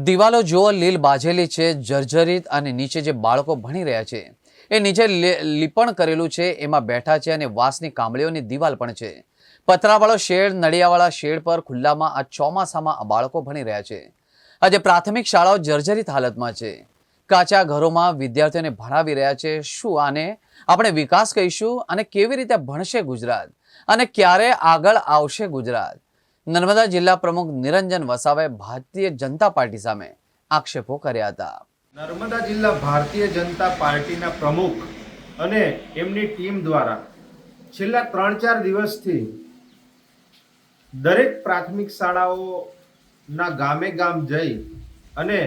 દિવાલો જુઓ લીલ બાજેલી છે, જર્જરિત, અને નીચે જે બાળકો ભણી રહ્યા છે એ નીચે લીપણ કરેલું છે એમાં બેઠા છે, અને વાંસની કામળીઓની દિવાલ પણ છે. પતરાવાળો શેડ, નળિયાવાળા શેડ પર ખુલ્લામાં આ ચોમાસામાં આ બાળકો ભણી રહ્યા છે. આજે પ્રાથમિક શાળાઓ જર્જરિત હાલતમાં છે. કાચા ઘરોમાં વિદ્યાર્થીઓને ભણાવી રહ્યા છે. શું આને આપણે વિકાસ કહીશું? અને કેવી રીતે ભણશે ગુજરાત? અને ક્યારે આગળ આવશે ગુજરાત? નર્મદા જિલ્લા પ્રમુખ નિરંજન વસાવાએ ભારતીય જનતા પાર્ટી સામે આક્ષેપો કર્યા હતા. નર્મદા જિલ્લા ભારતીય જનતા પાર્ટીના પ્રમુખ અને એમની ટીમ દ્વારા છેલ્લા 3-4 દિવસથી દરેક પ્રાથમિક શાળાઓના ગામે ગામ જઈ અને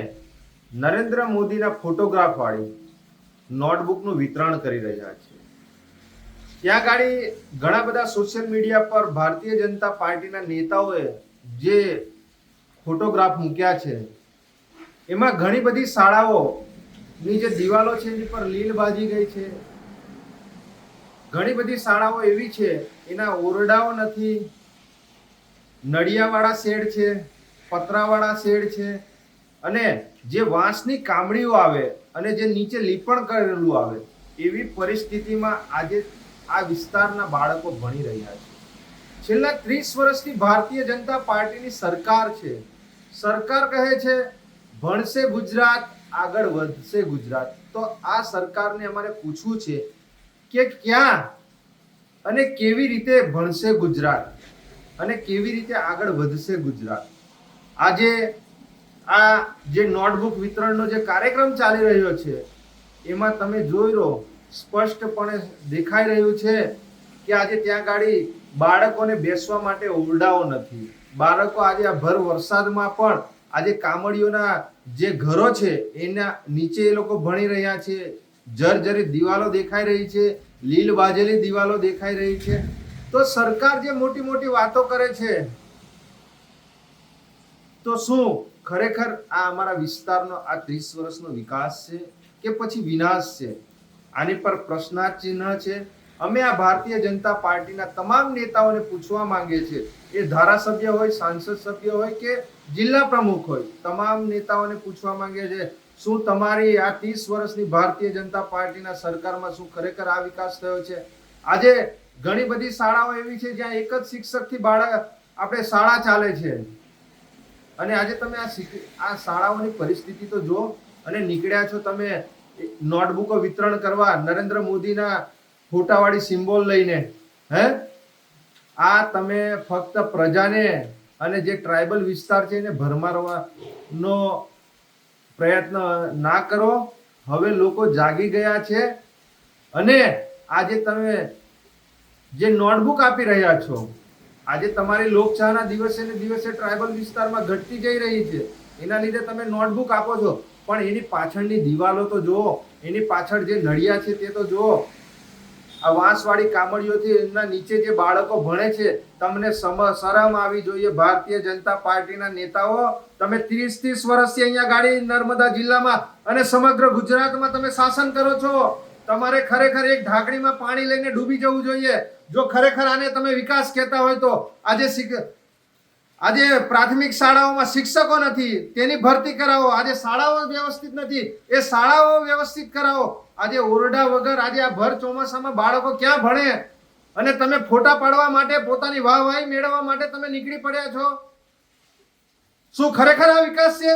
નરેન્દ્ર મોદીના ફોટોગ્રાફ વાળી નોટબુકનું વિતરણ કરી રહ્યા છે. ત્યાં ગાડી ઘણા બધા સોશિયલ મીડિયા પર ભારતીય જનતા પાર્ટીના નેતાઓએ જે ફોટોગ્રાફ મૂક્યા છે એમાં ઘણી બધી શાળાઓની જે દિવાલો છે એની પર લીલ બાજી ગઈ છે. ઘણી બધી શાળાઓ એવી છે એના ઓરડાઓ નથી, નળિયાવાળા શેડ છે, પતરાવાળા શેડ છે, અને જે વાંસની કામળીઓ આવે અને જે નીચે લીપણ કરેલું આવે એવી પરિસ્થિતિમાં આજે આ વિસ્તારના બાળકો ભણી રહ્યા છે. છેલ્લા 30 વર્ષથી ભારતીય જનતા પાર્ટીની સરકાર છે. સરકાર કહે છે ભણશે ગુજરાત, આગળ વધશે ગુજરાત. તો આ સરકારને અમારે પૂછવું છે કે ક્યાં અને કેવી રીતે ભણશે ગુજરાત અને કેવી રીતે આગળ વધશે ગુજરાત. આજે આ જે નોટબુક વિતરણનો જે કાર્યક્રમ ચાલી રહ્યો છે એમાં તમે જોઈ લો, સ્પષ્ટપણે દેખાઈ રહ્યું છે કે આજે ત્યાં ગાડી બાળકોને બેસવા માટે ઓરડાઓ નથી. બાળકો આજે આ ભર વરસાદમાં પણ આજે કામળીઓના જે ઘરો છે એના નીચે એ લોકો ભણી રહ્યા છે. જર્જરિત દિવાલો દેખાઈ રહી છે, લીલ બાજેલી દિવાલો દેખાઈ રહી છે. તો સરકાર જે મોટી મોટી વાતો કરે છે તો શું ખરેખર આ અમારા વિસ્તારનો આ 30 વર્ષનો વિકાસ છે કે પછી વિનાશ છે? આની પર પ્રશ્નાર્થ ચિહ્ન છે. અમે આ ભારતીય જનતા પાર્ટીના તમામ નેતાઓને પૂછવા માંગીએ છીએ, એ ધારાસભ્ય હોય, સાંસદ સભ્ય હોય કે જિલ્લા પ્રમુખ હોય, તમામ નેતાઓને પૂછવા માંગીએ છીએ શું તમારી આ 30 વર્ષની ભારતીય જનતા પાર્ટીના સરકારમાં શું ખરેખર આ વિકાસ થયો છે? આજે ઘણી બધી શાળાઓ એવી છે જ્યાં એક જ શિક્ષકથી આપણે શાળા ચાલે છે, અને આજે તમે આ શાળાઓની પરિસ્થિતિ તો જુઓ. અને નીકળ્યા છો તમે નોટબુકો વિતરણ કરવા નરેન્દ્ર મોદીના ફોટાવાળી સિમ્બોલ લઈને. આ તમે ફક્ત પ્રજાને અને જે ટ્રાઇબલ વિસ્તાર છે એને ભરમારવાનો પ્રયત્ન ના કરો. હવે લોકો જાગી ગયા છે અને આજે તમે જે નોટબુક આપી રહ્યા છો, આજે તમારી લોકચાહના દિવસે ને દિવસે ટ્રાઇબલ વિસ્તારમાં ઘટતી જઈ રહી છે. એના લીધે તમે નોટબુક આપો છો, પણ એની પાછળની દિવાલો તો જુઓ, એની પાછળ જે નળિયા છે તે તો જુઓ. આ વાંસવાળી કામળીઓથી એમના નીચે જે બાળકો ભણે છે, તમને શરમ આવી જોઈએ ભારતીય જનતા પાર્ટીના નેતાઓ. તમે 30 વર્ષથી અહીંયા ગાડી નર્મદા જિલ્લામાં અને સમગ્ર ગુજરાતમાં તમે શાસન કરો છો. તમારે ખરેખર એક ઢાંકણીમાં પાણી લઈને ડૂબી જવું જોઈએ જો ખરેખર આને તમે વિકાસ કહેતા હોય તો. આજે પ્રાથમિક શાળાઓમાં શિક્ષકો નથી, તેની ભરતી કરાવો. આજે શાળાઓ વ્યવસ્થિત નથી, એ શાળાઓ વ્યવસ્થિત કરાવો. આજે ઓરડા વગર આજે આ ભર ચોમાસામાં બાળકો ક્યાં ભણે? અને તમે ફોટા પાડવા માટે, પોતાની વાહવાહી મેળવવા માટે તમે નીકળી પડ્યા છો. શું ખરેખર આ વિકાસ છે?